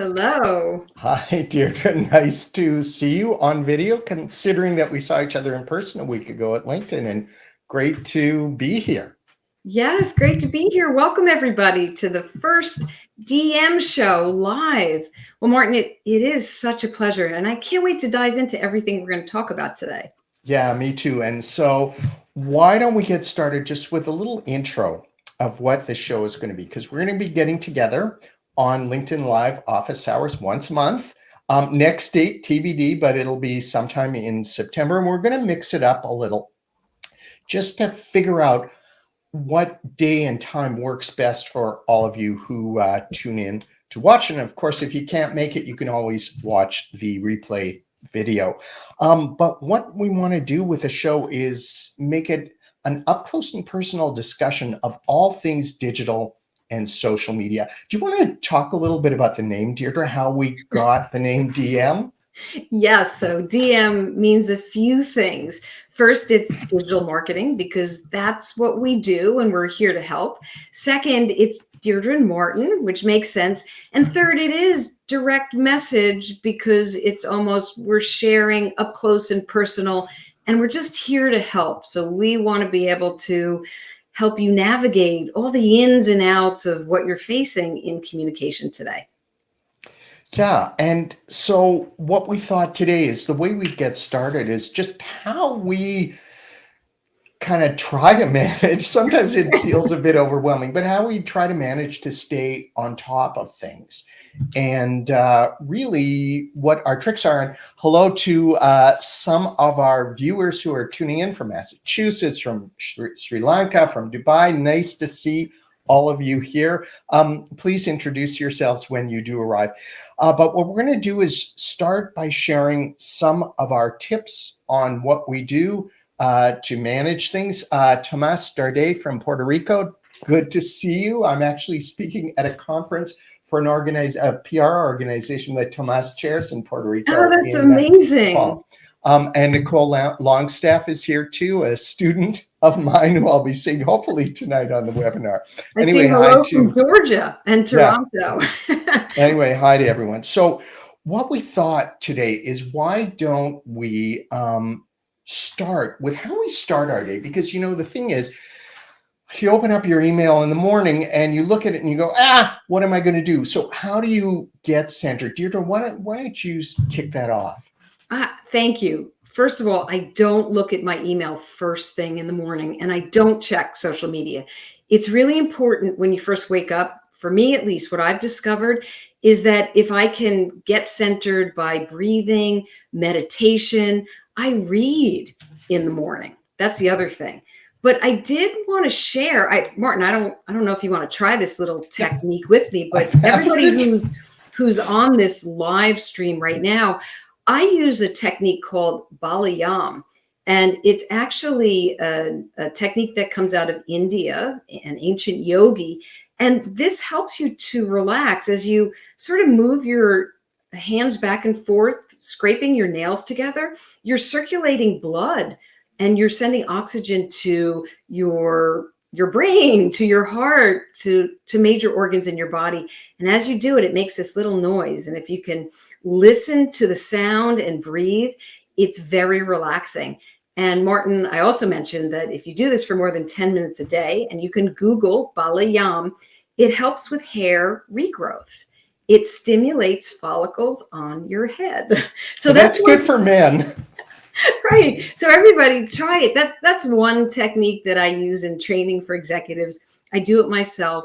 Hello. Hi, Deirdre. Nice to see you on video, considering that we saw each other in person a week ago at LinkedIn, and great to be here. Yes, great to be here. Welcome, everybody, to the first DM show live. Well, Martin, it is such a pleasure, and I can't wait to dive into everything we're going to talk about today. Yeah, me too. And so, why don't we get started just with a little intro of what the show is going to be? Because we're going to be getting together on LinkedIn Live office hours once a month. Next date TBD, but it'll be sometime in September, and we're going to mix it up a little just to figure out what day and time works best for all of you who tune in to watch. And of course, if you can't make it, you can always watch the replay video. But what we want to do with the show is make it an up close and personal discussion of all things digital and social media. Do you want to talk a little bit about the name, Deirdre, how we got the name DM? Yes, so DM means a few things. First, it's digital marketing because that's what we do and we're here to help. Second, it's Deirdre and Martin, which makes sense. And third, it is direct message because it's almost we're sharing up close and personal and we're just here to help. So we want to be able to help you navigate all the ins and outs of what you're facing in communication today. Yeah, and so what we thought today is the way we get started is just how we kind of try to manage. Sometimes it feels a bit overwhelming, but how we try to manage to stay on top of things. And really what our tricks are. And hello to some of our viewers who are tuning in from Massachusetts, from Sri Lanka, from Dubai. Nice to see all of you here. Please introduce yourselves when you do arrive. But what we're going to do is start by sharing some of our tips on what we do to manage things. Tomas Darday from Puerto Rico, good to see you. I'm actually speaking at a conference for a PR organization that Tomas chairs in Puerto Rico. Oh, that's amazing. And Nicole Longstaff is here too, a student of mine who I'll be seeing hopefully tonight on the webinar. Anyway, hello from Georgia and Toronto. Yeah. Anyway, hi to everyone. So what we thought today is why don't we start with how we start our day? Because, you know, the thing is, you open up your email in the morning and you look at it and you go, what am I going to do? So how do you get centered? Deirdre, why don't you kick that off? Thank you. First of all, I don't look at my email first thing in the morning and I don't check social media. It's really important when you first wake up, for me at least, what I've discovered is that if I can get centered by breathing, meditation, I read in the morning. That's the other thing. But I did want to share, Martin, I don't know if you want to try this little technique with me, but everybody who's on this live stream right now, I use a technique called Balayam, and it's actually a technique that comes out of India, an ancient yogi. And this helps you to relax as you sort of move your hands back and forth, scraping your nails together. You're circulating blood and you're sending oxygen to your brain, to your heart, to major organs in your body. And as you do it, it makes this little noise. And if you can listen to the sound and breathe, it's very relaxing. And Martin, I also mentioned that if you do this for more than 10 minutes a day, and you can Google Balayam, it helps with hair regrowth. It stimulates follicles on your head. So that's good for men. Right. So everybody try it. That's one technique that I use in training for executives. I do it myself.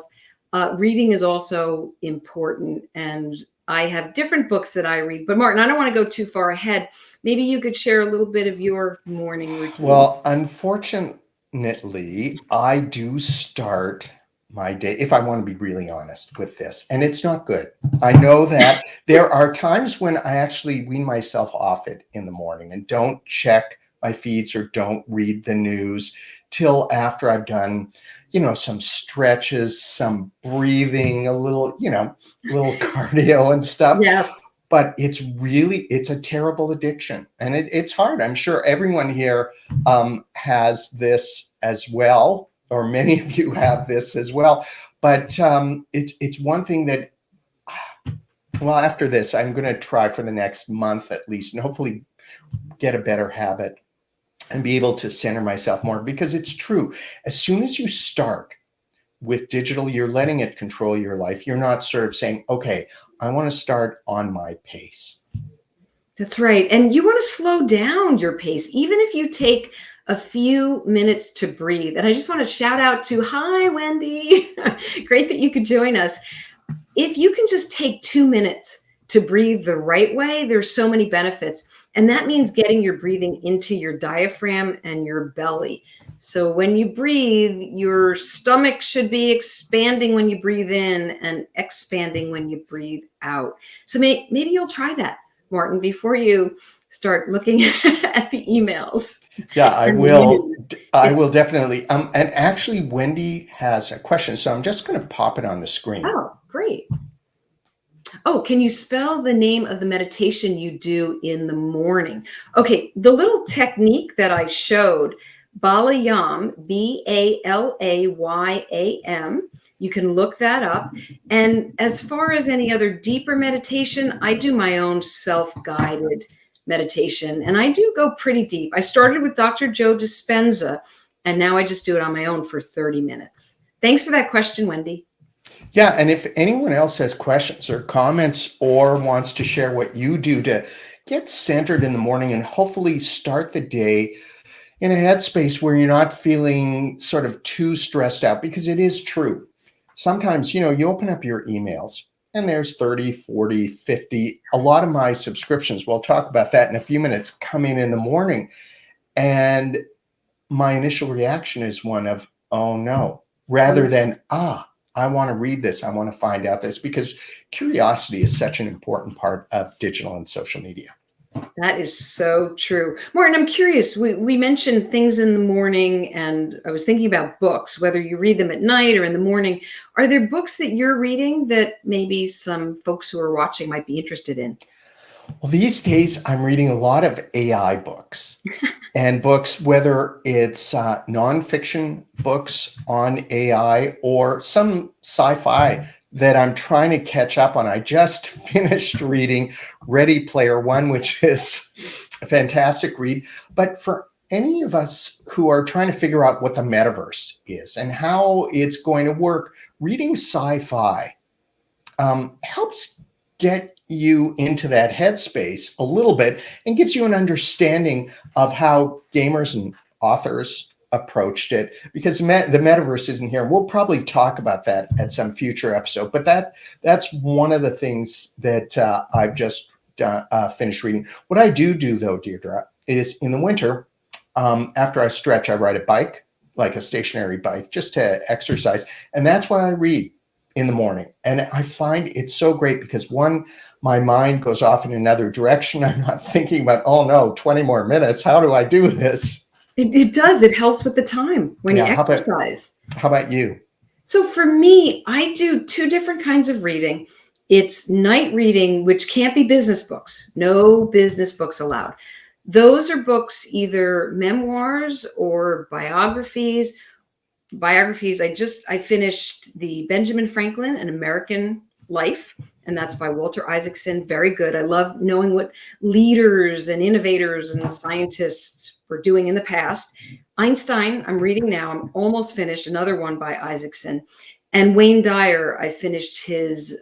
Reading is also important. And I have different books that I read. But Martin, I don't want to go too far ahead. Maybe you could share a little bit of your morning routine. Well, unfortunately, I do start my day, if I want to be really honest with this, and it's not good. I know that there are times when I actually wean myself off it in the morning and don't check my feeds or don't read the news till after I've done, some stretches, some breathing, a little cardio and stuff. Yes. But it's a terrible addiction, and it's hard. I'm sure everyone here has this as well, or many of you have this as well. But it's one thing that Well, after this, I'm going to try for the next month at least, and hopefully get a better habit and be able to center myself more, because it's true. As soon as you start with digital, you're letting it control your life. You're not sort of saying, okay, I want to start on my pace. That's right. And you want to slow down your pace, even if you take a few minutes to breathe. And I just want to shout out to, hi, Wendy. Great that you could join us. If you can just take 2 minutes to breathe the right way, there's so many benefits. And that means getting your breathing into your diaphragm and your belly. So when you breathe, your stomach should be expanding when you breathe in and expanding when you breathe out. So maybe you'll try that, Martin, before you start looking at the emails. Yeah, I And the will. news. I It's, will definitely. And actually, Wendy has a question, so I'm just going to pop it on the screen. oh, great. Oh, can you spell the name of the meditation you do in the morning? Okay, the little technique that I showed, Balayam, Balayam, you can look that up. And as far as any other deeper meditation, I do my own self-guided meditation, and I do go pretty deep. I started with Dr. Joe Dispenza, and now I just do it on my own for 30 minutes. Thanks for that question, Wendy. Yeah, and if anyone else has questions or comments or wants to share what you do to get centered in the morning and hopefully start the day in a headspace where you're not feeling sort of too stressed out, because it is true. Sometimes, you open up your emails and there's 30, 40, 50. A lot of my subscriptions, we'll talk about that in a few minutes, come in the morning. And my initial reaction is one of, oh no, rather than, I want to read this. I want to find out this, because curiosity is such an important part of digital and social media. That is so true. Martin, I'm curious. We mentioned things in the morning, and I was thinking about books, whether you read them at night or in the morning. Are there books that you're reading that maybe some folks who are watching might be interested in? Well, these days I'm reading a lot of AI books and books, whether it's nonfiction books on AI or some sci-fi that I'm trying to catch up on. I just finished reading Ready Player One, which is a fantastic read. But for any of us who are trying to figure out what the metaverse is and how it's going to work, reading sci-fi helps get you into that headspace a little bit and gives you an understanding of how gamers and authors approached it, because the metaverse isn't here. And we'll probably talk about that at some future episode, but that's one of the things that I've just finished reading. What I do though, Deirdre, is in the winter, after I stretch, I ride a bike, like a stationary bike, just to exercise. And that's why I read in the morning. And I find it's so great because, one, my mind goes off in another direction. I'm not thinking about, oh no, 20 more minutes. How do I do this? It does. It helps with the time when you Yeah. exercise. How about you? So for me, I do two different kinds of reading. It's night reading, which can't be business books. No business books allowed. Those are books, either memoirs or biographies. I finished the Benjamin Franklin, An American Life, and that's by Walter Isaacson. Very good. I love knowing what leaders and innovators and scientists were doing in the past. Einstein, I'm reading now. I'm almost finished. Another one by Isaacson. And Wayne Dyer, I finished his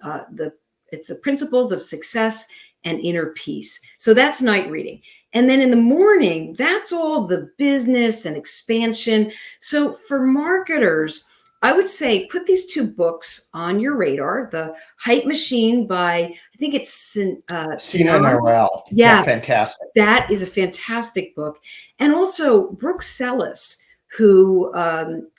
it's the Principles of Success and Inner Peace. So that's night reading. And then in the morning, that's all the business and expansion. So for marketers, I would say put these two books on your radar. The Hype Machine by, I think it's Sina Sinan. Narelle. Yeah, Fantastic. that is a fantastic book. And also Brooke Sellis, who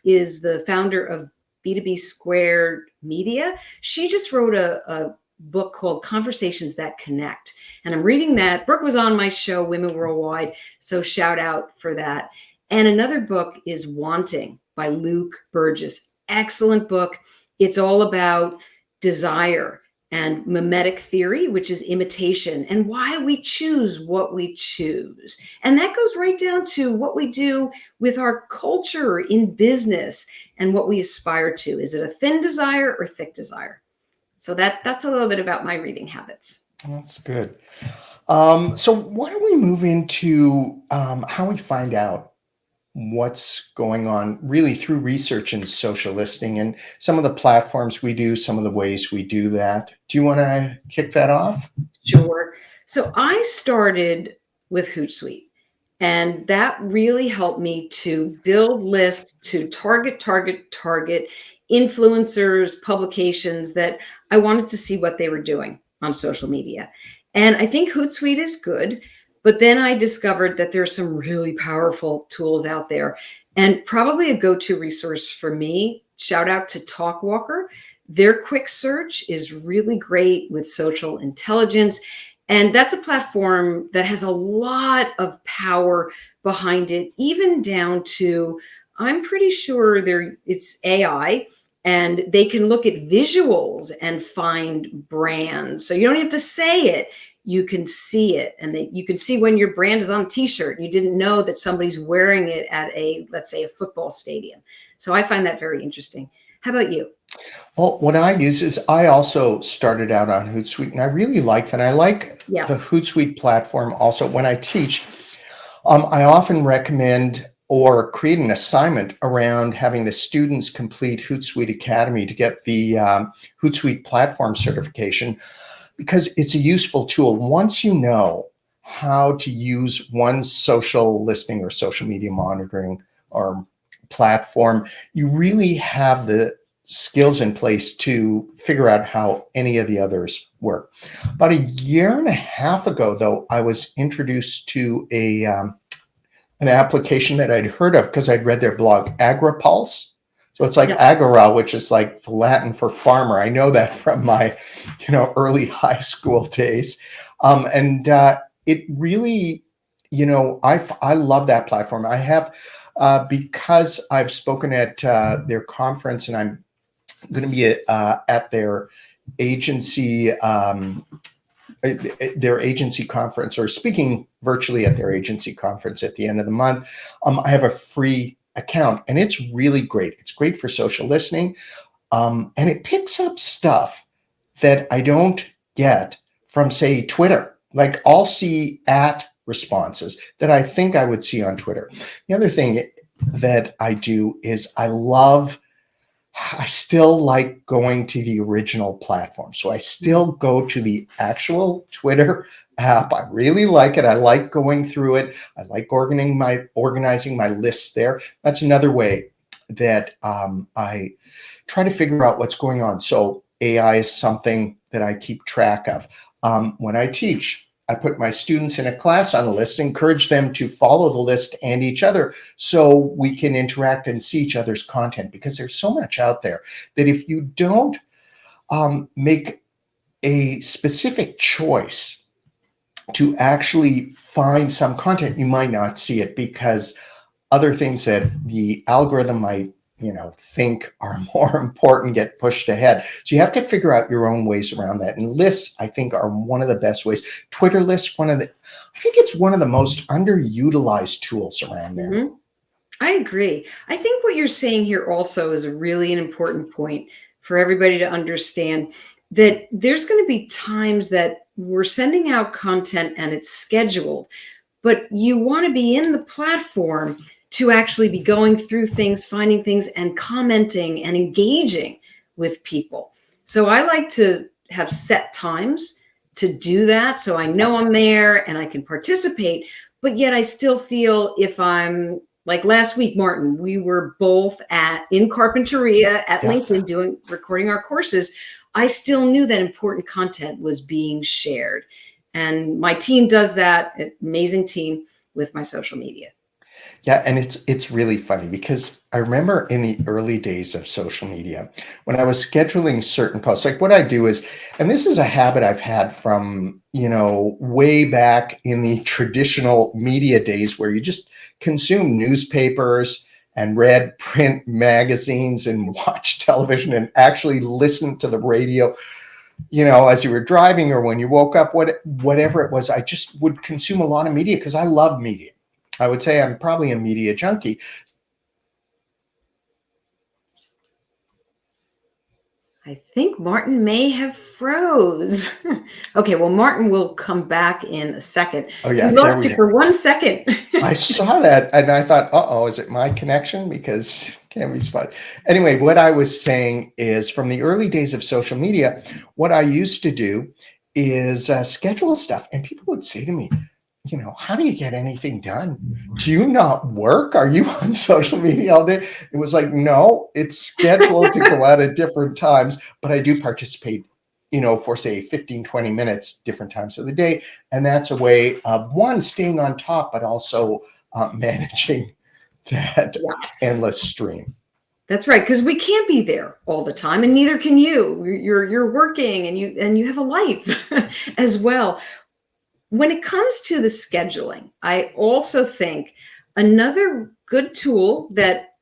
is the founder of B2B Squared Media. She just wrote a book called Conversations That Connect. And I'm reading that. Brooke was on my show, Women Worldwide, so shout out for that. And another book is Wanting by Luke Burgess. Excellent book. It's all about desire and mimetic theory, which is imitation, and why we choose what we choose. And that goes right down to what we do with our culture in business and what we aspire to. Is it a thin desire or thick desire? So that's a little bit about my reading habits. That's good. So why don't we move into how we find out what's going on really through research and social listening and some of the platforms we do, some of the ways we do that. Do you want to kick that off? Sure. So I started with Hootsuite, and that really helped me to build lists to target influencers, publications that I wanted to see what they were doing on social media. And I think Hootsuite is good, but then I discovered that there's some really powerful tools out there, and probably a go-to resource for me. Shout out to Talkwalker. Their quick search is really great with social intelligence. And that's a platform that has a lot of power behind it, even down to, I'm pretty sure it's AI, and they can look at visuals and find brands. So you don't have to say it. You can see it, and you can see when your brand is on a t-shirt. You didn't know that somebody's wearing it at let's say, a football stadium. So I find that very interesting. How about you? Well, what I use is I also started out on Hootsuite, and I really like that. I like the Yes. Hootsuite platform also. When I teach, I often recommend or create an assignment around having the students complete Hootsuite Academy to get the Hootsuite platform certification, because it's a useful tool. Once you know how to use one social listening or social media monitoring or platform, you really have the skills in place to figure out how any of the others work. About a year and a half ago, though, I was introduced to an application that I'd heard of because I'd read their blog, AgriPulse. So it's like Yes. agora, which is like the Latin for farmer. I know that from my, early high school days, and it really, I love that platform. I have because I've spoken at their conference, and I'm going to be at their agency conference, or speaking virtually at their agency conference at the end of the month. I have a free account, and it's really great. It's great for social listening, and it picks up stuff that I don't get from, say, Twitter. Like, I'll see at responses that I think I would see on Twitter. The other thing that I do is I still like going to the original platform. So I still go to the actual Twitter app. I really like it. I like going through it. I like organizing my lists there. That's another way that I try to figure out what's going on. So AI is something that I keep track of. When I teach, I put my students in a class on a list, encourage them to follow the list and each other so we can interact and see each other's content, because there's so much out there that if you don't make a specific choice to actually find some content, you might not see it because other things that the algorithm might think are more important get pushed ahead. So you have to figure out your own ways around that. And lists, I think, are one of the best ways. Twitter lists, I think it's one of the most underutilized tools around there. Mm-hmm. I agree. I think what you're saying here also is a really an important point for everybody to understand, that there's going to be times that we're sending out content and it's scheduled, but you want to be in the platform to actually be going through things, finding things, and commenting and engaging with people. So I like to have set times to do that, so I know I'm there and I can participate, but yet I still feel, if I'm like last week, Martin, we were both in Carpinteria at LinkedIn recording our courses. I still knew that important content was being shared. And my team does that, amazing team, with my social media. Yeah, and it's really funny because I remember in the early days of social media, when I was scheduling certain posts, like what I do is, and this is a habit I've had from, way back in the traditional media days, where you just consume newspapers and read print magazines and watch television and actually listen to the radio, as you were driving or when you woke up, whatever it was. I just would consume a lot of media because I love media. I would say I'm probably a media junkie. I think Martin may have froze. Okay, well, Martin will come back in a second. Oh We yeah, there lost we you go. for 1 second. I saw that and I thought, uh-oh, is it my connection? Because it can be spotty. Anyway, what I was saying is from the early days of social media, what I used to do is schedule stuff. And people would say to me, how do you get anything done? Do you not work? Are you on social media all day? It was like, no, it's scheduled to go out at different times, but I do participate, for say 15, 20 minutes, different times of the day. And that's a way of one, staying on top, but also managing that Yes. endless stream. That's right, because we can't be there all the time, and neither can you. You're working, and you have a life as well. When it comes to the scheduling, I also think another good tool that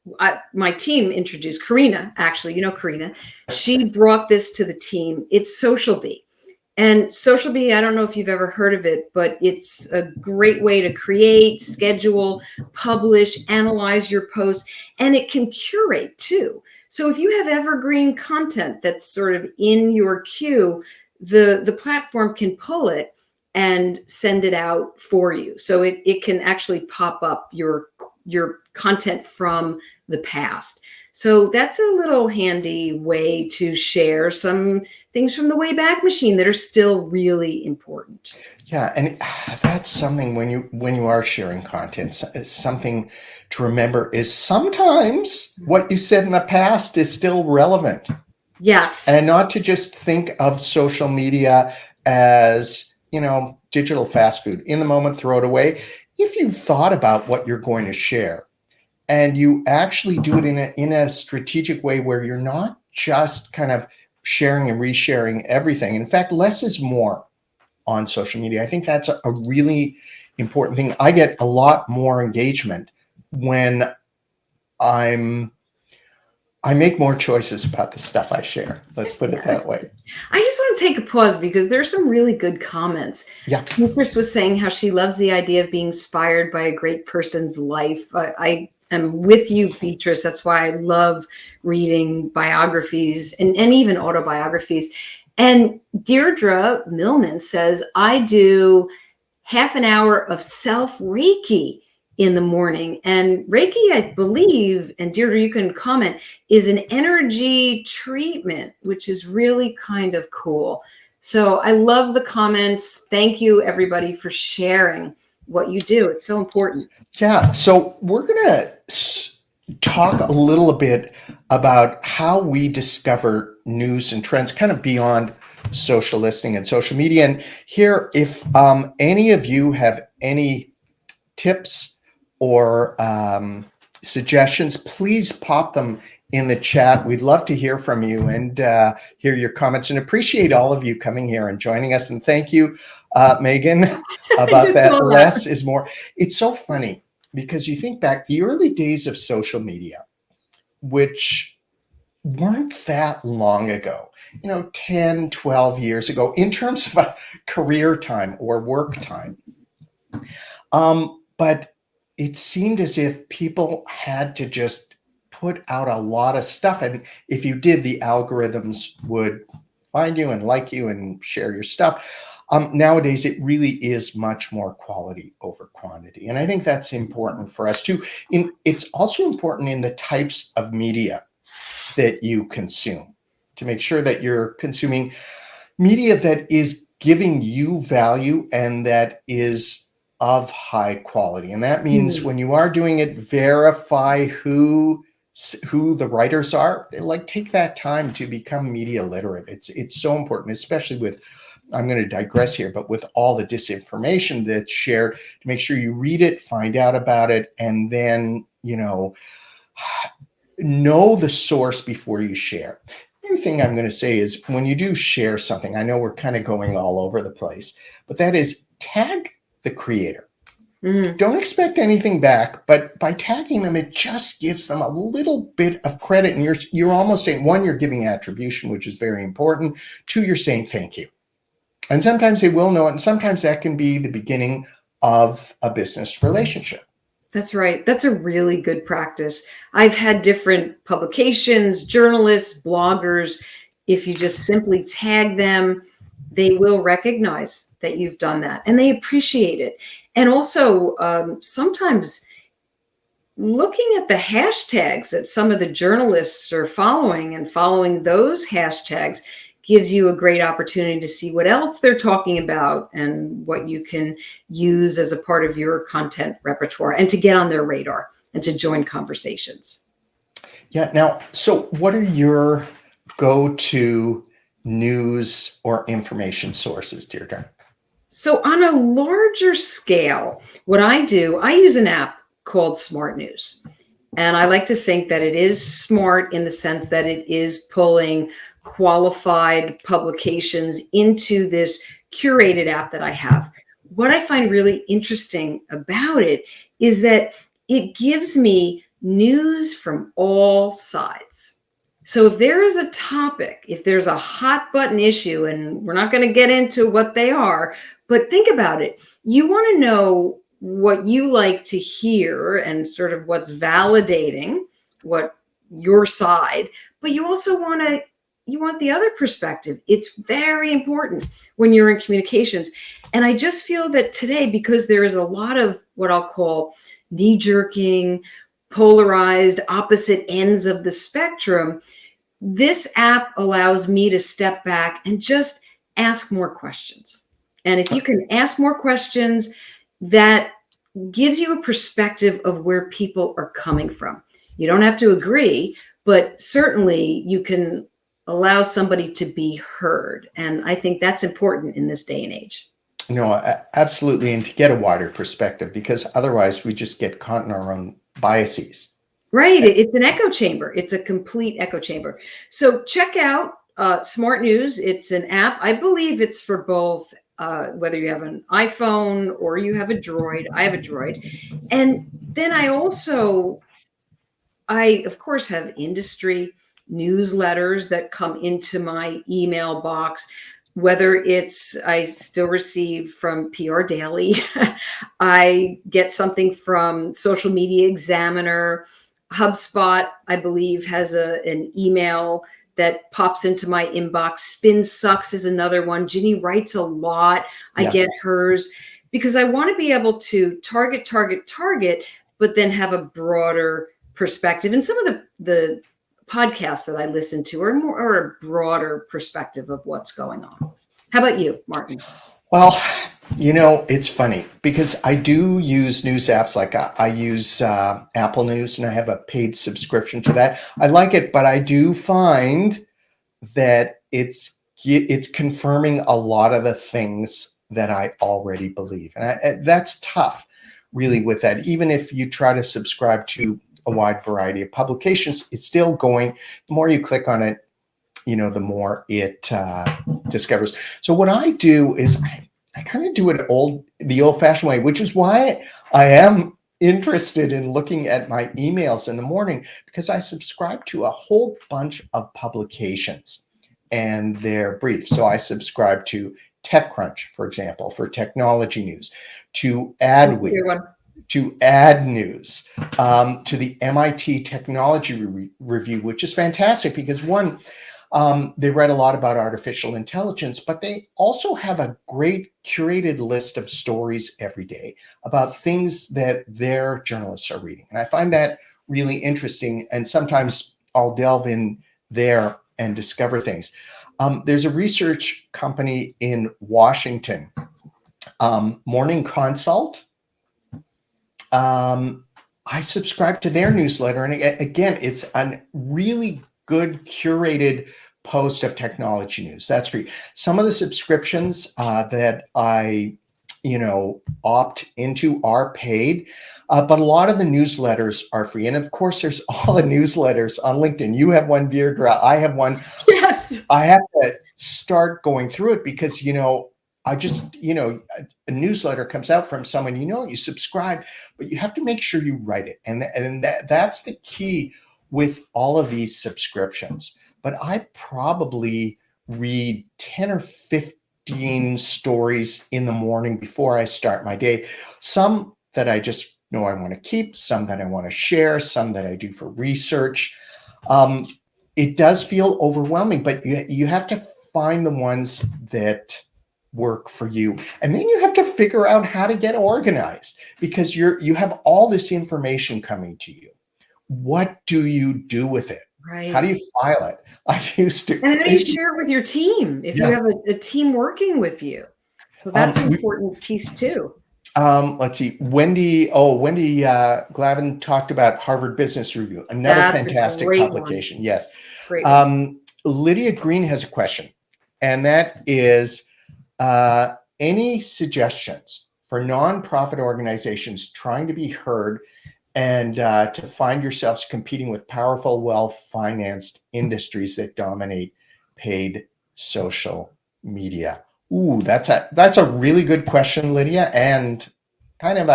my team introduced, Karina, actually, Karina, she brought this to the team. It's SocialBee. And SocialBee, I don't know if you've ever heard of it, but it's a great way to create, schedule, publish, analyze your posts, and it can curate too. So if you have evergreen content that's sort of in your queue, the platform can pull it and send it out for you. So it can actually pop up your content from the past. So that's a little handy way to share some things from the Wayback Machine that are still really important. Yeah, and that's something when you are sharing content, something to remember is sometimes what you said in the past is still relevant. Yes. And not to just think of social media as, digital fast food. In the moment, throw it away. If you've thought about what you're going to share and you actually do it in a strategic way where you're not just kind of sharing and resharing everything. In fact, less is more on social media. I think that's a really important thing. I get a lot more engagement when I make more choices about the stuff I share. Let's put it that way. I just want to take a pause because there's some really good comments. Yeah. Chris was saying how she loves the idea of being inspired by a great person's life. I am with you, Beatrice. That's why I love reading biographies and even autobiographies. And Deirdre Millman says, I do half an hour of self Reiki in the morning. And Reiki, I believe, and Deirdre, you can comment, is an energy treatment, which is really kind of cool. So I love the comments. Thank you, everybody, for sharing what you do. It's so important. Yeah. So we're going to talk a little bit about how we discover news and trends kind of beyond social listening and social media. And here, if any of you have any tips or suggestions, please pop them in the chat. We'd love to hear from you and hear your comments, and appreciate all of you coming here and joining us. And thank you, Megan, about that. Less is more. It's so funny because you think back the early days of social media, which weren't that long ago, 10, 12 years ago, in terms of a career time or work time. But it seemed as if people had to just put out a lot of stuff. And if you did, the algorithms would find you and like you and share your stuff. Nowadays, it really is much more quality over quantity. And I think that's important for us too. It's also important in the types of media that you consume, to make sure that you're consuming media that is giving you value and that is of high quality. And that means when you are doing it, verify who the writers are. Like, take that time to become media literate. It's so important, especially with, I'm going to digress here, but with all the disinformation that's shared, to make sure you read it, find out about it, and then, know the source before you share. The other thing I'm going to say is when you do share something, I know we're kind of going all over the place, but that is tag the creator. Don't expect anything back, but by tagging them, it just gives them a little bit of credit. And you're almost saying, one, you're giving attribution, which is very important. Two, you're saying thank you. And sometimes they will know it. And sometimes that can be the beginning of a business relationship. That's right. That's a really good practice. I've had different publications, journalists, bloggers If you just simply tag them, they will recognize that you've done that and they appreciate it. And also, sometimes looking at the hashtags that some of the journalists are following and following those hashtags gives you a great opportunity to see what else they're talking about and what you can use as a part of your content repertoire and to get on their radar and to join conversations. Yeah. Now, so what are your go-to news or information sources, Deirdre? So on a larger scale, what I do, I use an app called Smart News. And I like to think that it is smart in the sense that it is pulling qualified publications into this curated app that I have. What I find really interesting about it is that it gives me news from all sides. So if there is a topic, if there's a hot button issue, and we're not going to get into what they are, but think about it. You want to know what you like to hear and sort of what's validating what your side, but you also you want the other perspective. It's very important when you're in communications. And I just feel that today, because there is a lot of what I'll call knee-jerking, polarized, opposite ends of the spectrum, this app allows me to step back and just ask more questions. And if you can ask more questions, that gives you a perspective of where people are coming from. You don't have to agree, but certainly you can allow somebody to be heard. And I think that's important in this day and age. No, absolutely. And to get a wider perspective, because otherwise we just get caught in our own biases. Right. It's an echo chamber. It's a complete echo chamber. So check out Smart News. It's an app. I believe it's for both, whether you have an iPhone or you have a Droid. I have a Droid. And then I, of course, have industry newsletters that come into my email box, whether it's I still receive from PR Daily, I get something from Social Media Examiner, HubSpot, I believe, has an email that pops into my inbox. Spin Sucks is another one. Ginny writes a lot. I get hers because I want to be able to target, but then have a broader perspective. And some of the podcasts that I listen to are more or a broader perspective of what's going on. How about you, Martin? Well, it's funny because I do use news apps. Like I use Apple News, and I have a paid subscription to that. I like it, but I do find that it's confirming a lot of the things that I already believe, and that's tough, really, with that. Even if you try to subscribe to a wide variety of publications, it's still going. The more you click on it, the more it discovers. So what I do is I kind of do it the old-fashioned way, which is why I am interested in looking at my emails in the morning, because I subscribe to a whole bunch of publications and their briefs. So I subscribe to TechCrunch, for example, for technology news, to Adweek, to Ad News, to the MIT Technology Review, which is fantastic because one, they write a lot about artificial intelligence, but they also have a great curated list of stories every day about things that their journalists are reading. And I find that really interesting. And sometimes I'll delve in there and discover things. There's a research company in Washington, Morning Consult. I subscribe to their newsletter. And again, it's a really good curated post of technology news. That's free. Some of the subscriptions that I, opt into are paid, but a lot of the newsletters are free. And of course, there's all the newsletters on LinkedIn. You have one, Deirdre. I have one. Yes. I have to start going through it because, I just, a newsletter comes out from someone, you subscribe, but you have to make sure you write it. And that's the key with all of these subscriptions. But I probably read 10 or 15 stories in the morning before I start my day. Some that I just know I want to keep, some that I want to share, some that I do for research. it does feel overwhelming, but you have to find the ones that work for you. And then you have to figure out how to get organized, because you have all this information coming to you. What do you do with it? How do Right. you file it? I used to. And how do you share it with your team if you Yeah. have a team working with you? So that's an We, important piece too. let's see. Wendy Glavin talked about Harvard Business Review, another That's a fantastic great one. publication. Yes. Great one. Lydia Green has a question, and that is, any suggestions for nonprofit organizations trying to be heard and to find yourselves competing with powerful, well-financed industries that dominate paid social media? Ooh, that's a really good question, Lydia, and kind of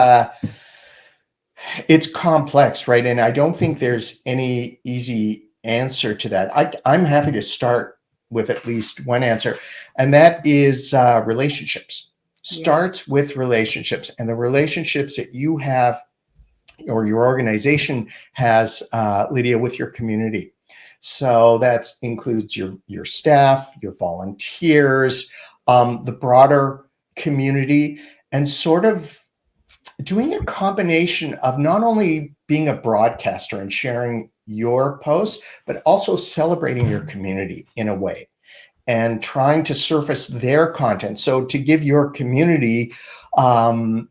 it's complex, right? And I don't think there's any easy answer to that. I'm happy to start with at least one answer, and that is relationships. Yes. Starts with relationships, and the relationships that you have or your organization has, Lydia, with your community. So that includes your staff, your volunteers, the broader community, and sort of doing a combination of not only being a broadcaster and sharing your posts, but also celebrating your community in a way and trying to surface their content. So to give your community, a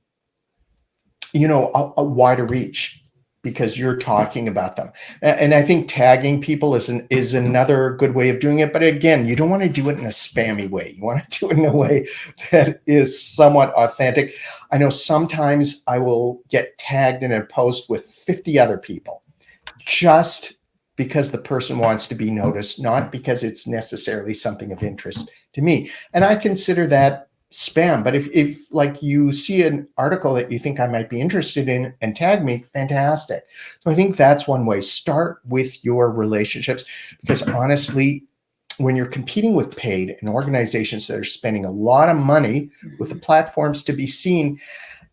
wider reach, because you're talking about them. And I think tagging people is another good way of doing it. But again, you don't want to do it in a spammy way. You want to do it in a way that is somewhat authentic. I know sometimes I will get tagged in a post with 50 other people just because the person wants to be noticed, not because it's necessarily something of interest to me. And I consider that spam. But if like you see an article that you think I might be interested in and tag me, fantastic. So I think that's one way. Start with your relationships, because honestly, when you're competing with paid and organizations that are spending a lot of money with the platforms to be seen,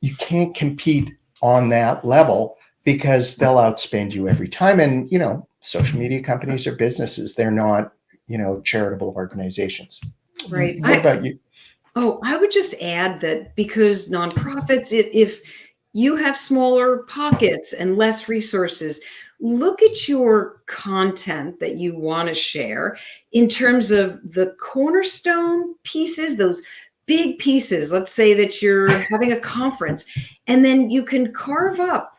you can't compete on that level, because they'll outspend you every time. And, social media companies are businesses. They're not, charitable organizations. Right. What about you? I would just add that because nonprofits, if you have smaller pockets and less resources, look at your content that you want to share in terms of the cornerstone pieces, those big pieces. Let's say that you're having a conference, and then you can carve up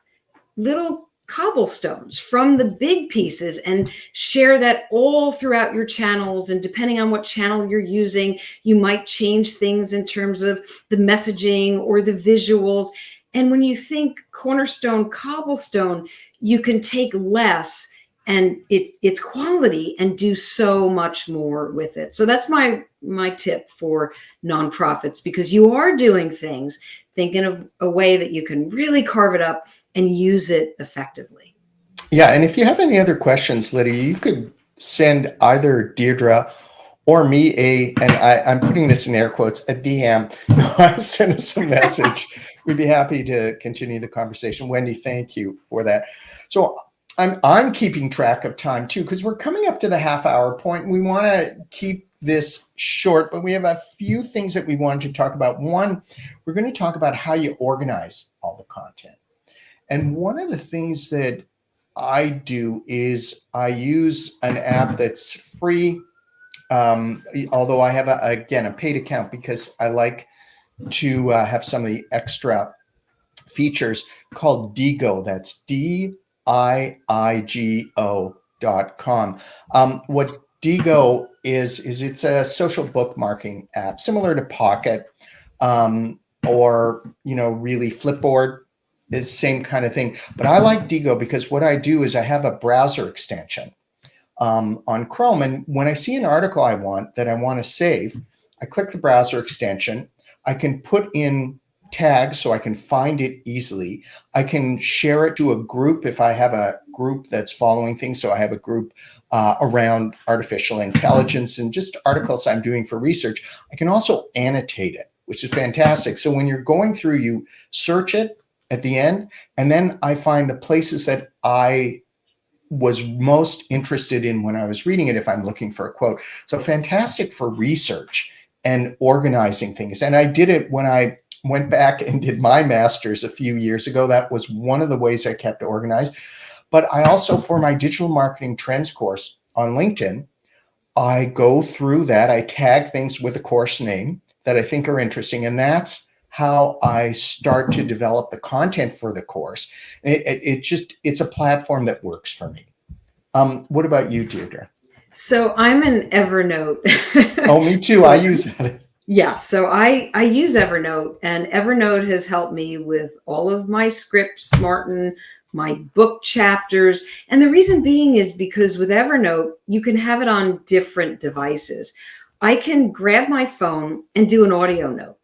little cobblestones from the big pieces and share that all throughout your channels. And depending on what channel you're using, you might change things in terms of the messaging or the visuals. And when you think cornerstone, cobblestone, you can take less and it's quality and do so much more with it. So that's my tip for nonprofits, because you are doing things, thinking of a way that you can really carve it up and use it effectively. Yeah, and if you have any other questions, Lydia, you could send either Deirdre or me I'm putting this in air quotes, a DM. Send us a message. We'd be happy to continue the conversation. Wendy, thank you for that. So I'm keeping track of time too, because we're coming up to the half-hour point. We want to keep this short, but we have a few things that we wanted to talk about. One, we're going to talk about how you organize all the content. And one of the things that I do is I use an app that's free, although I have, a paid account, because I like to have some of the extra features, called Diigo. That's Diigo.com. What Diigo is it's a social bookmarking app, similar to Pocket, or, really Flipboard is the same kind of thing. But I like Diigo because what I do is I have a browser extension on Chrome. And when I see an article I want to save, I click the browser extension. I can put in tags so I can find it easily. I can share it to a group if I have a group that's following things. So I have a group around artificial intelligence and just articles I'm doing for research. I can also annotate it, which is fantastic. So when you're going through, you search it at the end, and then I find the places that I was most interested in when I was reading it if I'm looking for a quote. So fantastic for research and organizing things. And I did it when I went back and did my master's a few years ago. That was one of the ways I kept organized. But I also, for my digital marketing trends course on LinkedIn, I go through that. I tag things with a course name that I think are interesting. And that's how I start to develop the content for the course. It's a platform that works for me. What about you, Deirdre? So I'm an Evernote. Oh, me too. I use that. Yeah, so I use Evernote, and Evernote has helped me with all of my scripts, Martin, my book chapters. And the reason being is because with Evernote, you can have it on different devices. I can grab my phone and do an audio note,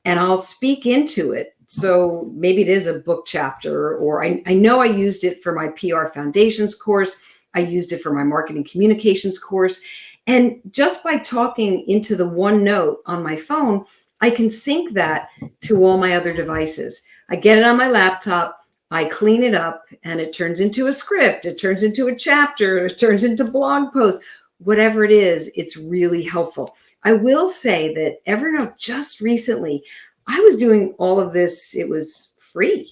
and I'll speak into it. So maybe it is a book chapter, or I know I used it for my PR Foundations course. I used it for my marketing communications course. And just by talking into the OneNote on my phone, I can sync that to all my other devices. I get it on my laptop, I clean it up, and it turns into a script, it turns into a chapter, it turns into blog posts, whatever it is, it's really helpful. I will say that Evernote just recently, I was doing all of this, it was free.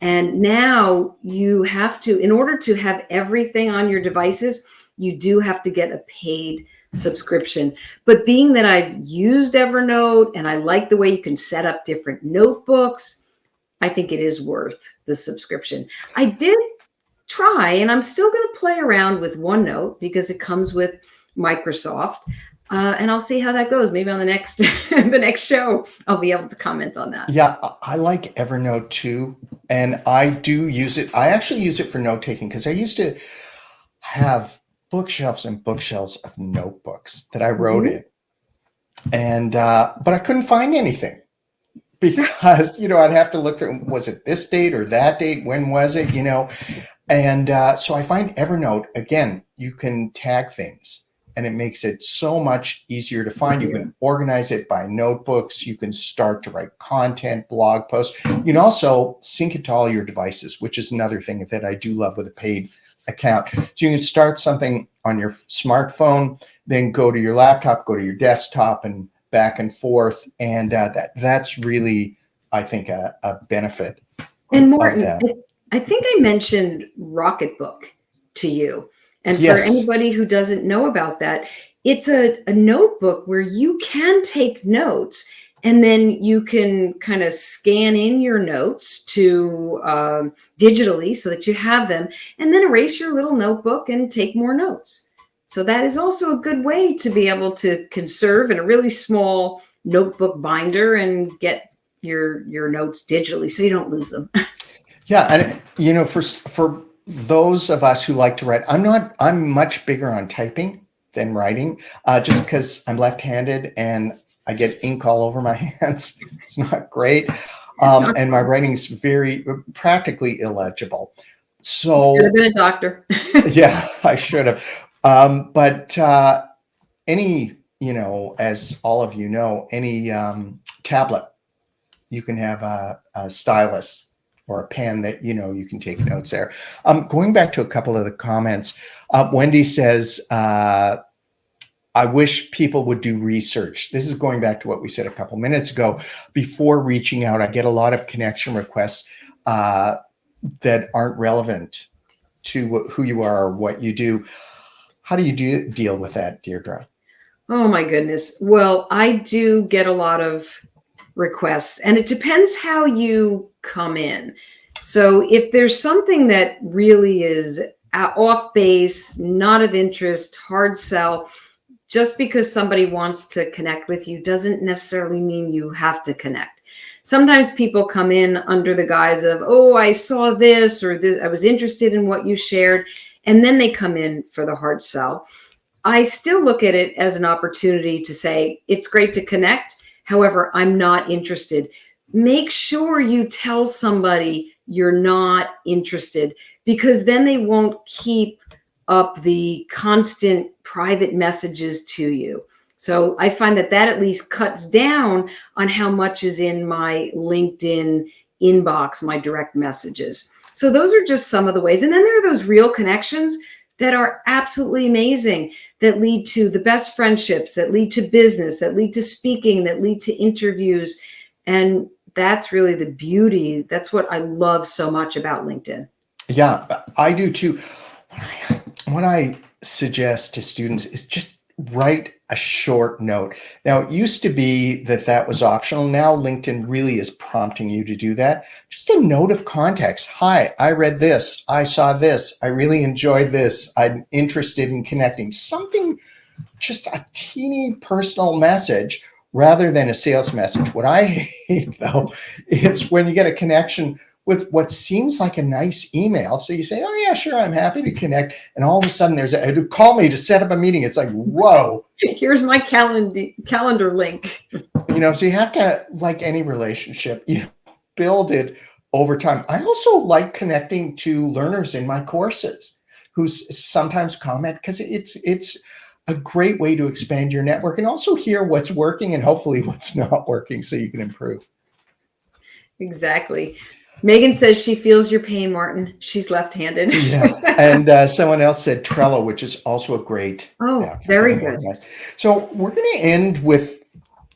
And now you have to, in order to have everything on your devices, you do have to get a paid subscription. But being that I've used Evernote and I like the way you can set up different notebooks, I think it is worth the subscription. I did try, and I'm still going to play around with OneNote because it comes with Microsoft. And I'll see how that goes. Maybe on the next the next show, I'll be able to comment on that. Yeah, I like Evernote too. And I do use it. I actually use it for note taking because I used to have bookshelves and bookshelves of notebooks that I wrote in. And but I couldn't find anything because, I'd have to look through, was it this date or that date? When was it, And so I find Evernote, again, you can tag things and it makes it so much easier to find. You can organize it by notebooks. You can start to write content, blog posts. You can also sync it to all your devices, which is another thing that I do love with a paid account. So you can start something on your smartphone, then go to your laptop, go to your desktop, and back and forth. And that's really, I think, a benefit. And Martin, I think I mentioned Rocketbook to you. And Yes. For anybody who doesn't know about that, it's a notebook where you can take notes and then you can kind of scan in your notes to digitally so that you have them, and then erase your little notebook and take more notes. So that is also a good way to be able to conserve in a really small notebook binder and get your notes digitally so you don't lose them. Yeah, and for those of us who like to write, I'm much bigger on typing than writing, just because I'm left-handed and I get ink all over my hands. It's not great. And my writing's very practically illegible. So Should have been a doctor. yeah, I should have. But any, as all of you know, any tablet, you can have a stylus or a pen that, you can take notes there. Going back to a couple of the comments, Wendy says, I wish people would do research. This is going back to what we said a couple minutes ago. Before reaching out, I get a lot of connection requests that aren't relevant to who you are or what you do. How do you deal with that, Deirdre? Oh my goodness. Well, I do get a lot of requests, and it depends how you come in. So if there's something that really is off base, not of interest, hard sell, just because somebody wants to connect with you doesn't necessarily mean you have to connect. Sometimes people come in under the guise of, oh, I saw this or this, I was interested in what you shared, and then they come in for the hard sell. I still look at it as an opportunity to say, it's great to connect. However, I'm not interested. Make sure you tell somebody you're not interested, because then they won't keep up the constant private messages to you. So I find that at least cuts down on how much is in my LinkedIn inbox, my direct messages. So those are just some of the ways. And then there are those real connections that are absolutely amazing, that lead to the best friendships, that lead to business, that lead to speaking, that lead to interviews. And that's really the beauty. That's what I love so much about LinkedIn. Yeah, I do too. What I suggest to students is just write a short note. Now, it used to be that was optional. Now, LinkedIn really is prompting you to do that. Just a note of context. Hi, I read this. I saw this. I really enjoyed this. I'm interested in connecting. Something, just a teeny personal message rather than a sales message. What I hate, though, is when you get a connection with what seems like a nice email. So you say, oh yeah, sure, I'm happy to connect. And all of a sudden there's call me to set up a meeting. It's like, whoa. Here's my calendar link. So you have to, like any relationship, you build it over time. I also like connecting to learners in my courses who sometimes comment, because it's a great way to expand your network and also hear what's working and hopefully what's not working so you can improve. Exactly. Megan says she feels your pain, Martin. She's left-handed. Yeah. And someone else said Trello, which is also a great. Very good. So we're going to end with,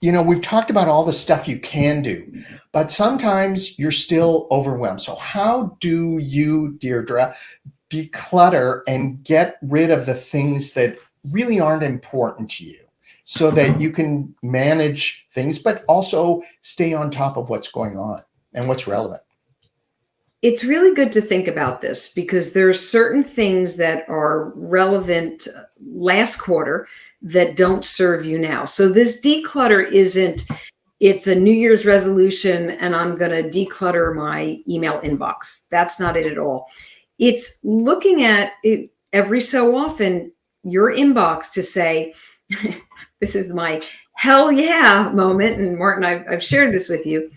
we've talked about all the stuff you can do, but sometimes you're still overwhelmed. So how do you, Deirdre, declutter and get rid of the things that really aren't important to you so that you can manage things, but also stay on top of what's going on and what's relevant? It's really good to think about this because there are certain things that are relevant last quarter that don't serve you now. So this declutter it's a New Year's resolution and I'm going to declutter my email inbox. That's not it at all. It's looking at it every so often, your inbox, to say, this is my hell yeah moment. And Martin, I've shared this with you,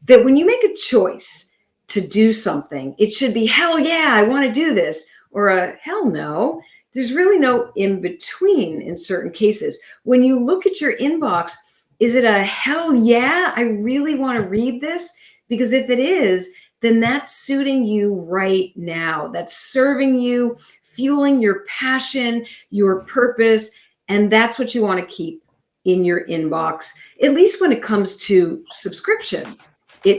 that when you make a choice to do something, it should be hell yeah, I want to do this, or a hell no. There's really no in between in certain cases. When you look at your inbox, is it a hell yeah, I really want to read this? Because if it is, then that's suiting you right now. That's serving you, fueling your passion, your purpose, and that's what you want to keep in your inbox, at least when it comes to subscriptions.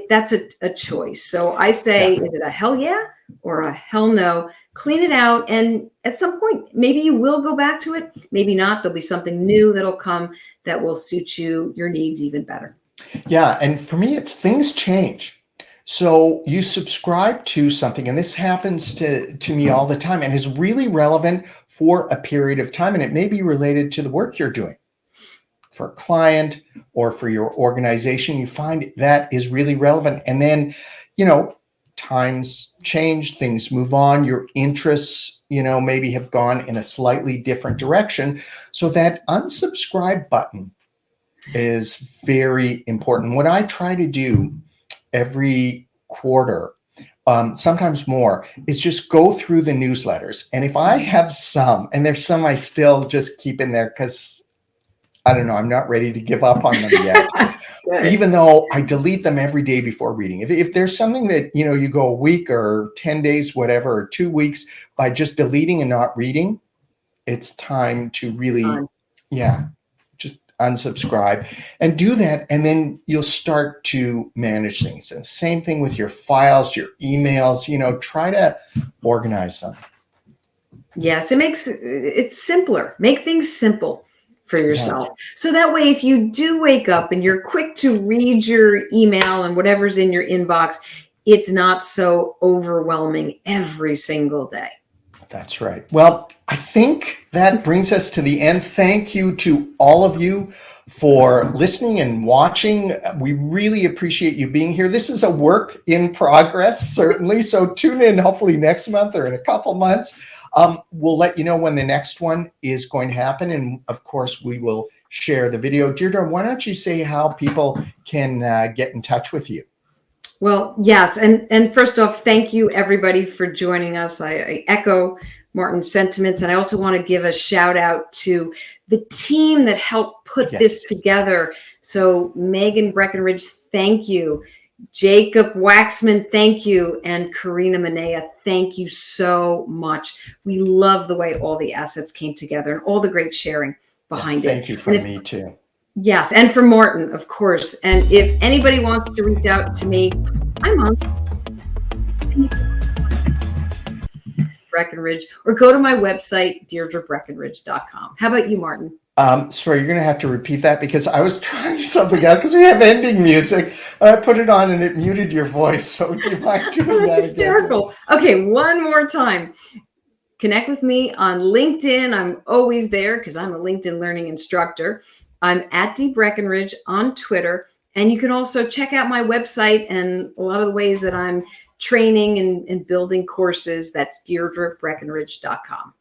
That's a choice. So I say, Is it a hell yeah or a hell no? Clean it out. And at some point, maybe you will go back to it. Maybe not. There'll be something new that'll come that will suit your needs even better. Yeah. And for me, it's things change. So you subscribe to something, and this happens to me all the time and is really relevant for a period of time. And it may be related to the work you're doing. For a client or for your organization, you find that is really relevant. And then, times change, things move on, your interests, maybe have gone in a slightly different direction. So that unsubscribe button is very important. What I try to do every quarter, sometimes more, is just go through the newsletters. And if I have some, and there's some I still just keep in there because I don't know, I'm not ready to give up on them yet, even though I delete them every day before reading. If there's something that, you go a week or 10 days, whatever, or 2 weeks by just deleting and not reading, it's time to really, just unsubscribe and do that. And then you'll start to manage things. And same thing with your files, your emails, try to organize them. Yes, it's simpler. Make things simple for yourself. So that way, if you do wake up and you're quick to read your email and whatever's in your inbox, it's not so overwhelming every single day. That's right. Well, I think that brings us to the end. Thank you to all of you for listening and watching. We really appreciate you being here. This is a work in progress, certainly. So tune in hopefully next month or in a couple months. We'll let you know when the next one is going to happen. And of course, we will share the video. Deirdre, why don't you say how people can get in touch with you? Well, yes. And first off, thank you everybody for joining us. I echo Martin's sentiments. And I also want to give a shout out to the team that helped put this together. So Megan Breakenridge, thank you. Jacob Waxman, thank you. And Karina Manea, thank you so much. We love the way all the assets came together and all the great sharing behind it. Thank you from me too. Yes, and for Martin, of course. And if anybody wants to reach out to me, I'm on Breakenridge, or go to my website, deirdrebreckenridge.com. How about you, Martin? Sorry, you're going to have to repeat that because I was trying something out because we have ending music. I put it on and it muted your voice. So do you mind doing that hysterical again? Okay, one more time. Connect with me on LinkedIn. I'm always there because I'm a LinkedIn learning instructor. I'm at Dee Breakenridge on Twitter. And you can also check out my website and a lot of the ways that I'm training and building courses. That's deirdrebreckenridge.com.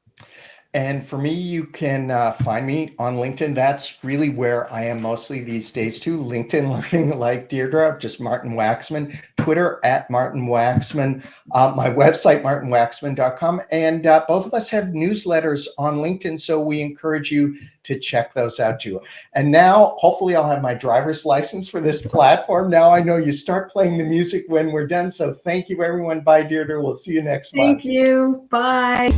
And for me, you can find me on LinkedIn. That's really where I am mostly these days too. LinkedIn Learning like Deirdre, just Martin Waxman. Twitter at Martin Waxman. My website, martinwaxman.com. And both of us have newsletters on LinkedIn, so we encourage you to check those out too. And now, hopefully I'll have my driver's license for this platform. Now I know you start playing the music when we're done. So thank you, everyone. Bye, Deirdre. We'll see you next month. Thank you. Bye.